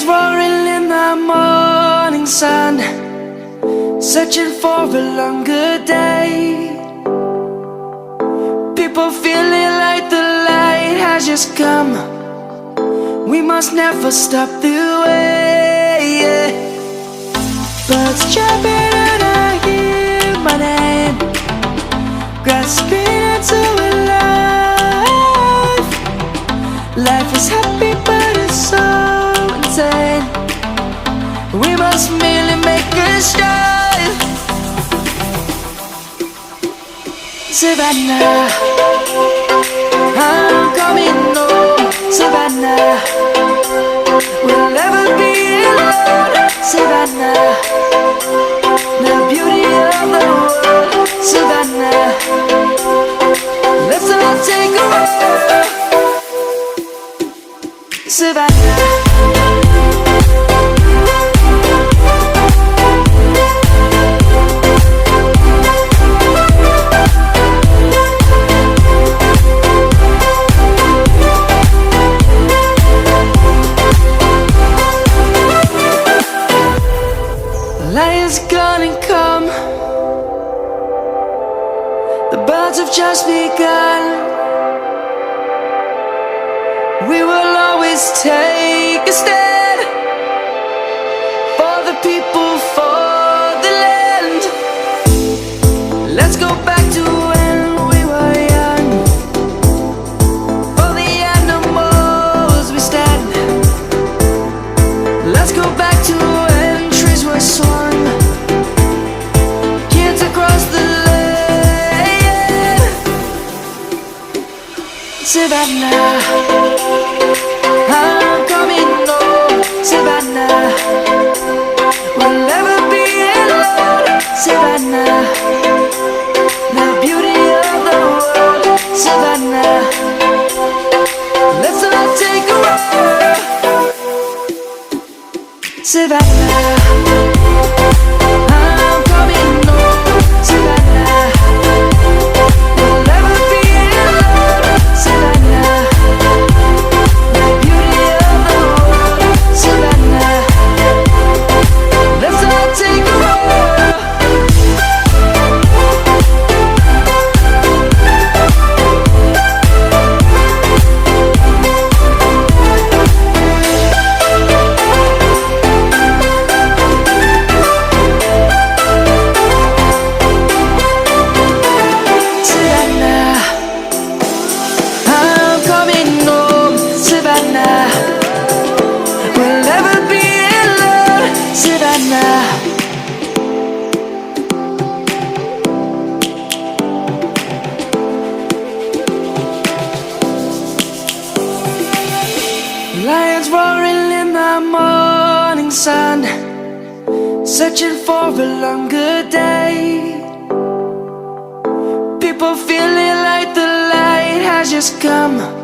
roaring in the morning sun, searching for a longer day. People feeling like the light has just come. We must never stop the way, yeah. Birds chirping and I hear my name, grasping into a life. Life is happy but it's so insane. We must merely make a strive. Savannah, I'm coming home. Savannah, we'll never be alone. Savannah, the beauty of the world. Savannah, let's all take a walk. Savannah. Lion's gonna come. The birds have just begun. We will always take a stand for the people, for the land. Let's go back to when we were young. For the animals we stand. Let's go back to when trees were swung. Kids across the land. Savannah, I'm coming home. Savannah, we'll never be alone. Savannah, the beauty of the world. Savannah, let's all take a walk. Savannah, I'm coming home. Savannah, we'll never be alone. Savannah, the beauty of the world. Savannah, let's all take a walk. Lions roaring in the morning sun, searching for a longer day. People feeling like the light has just come.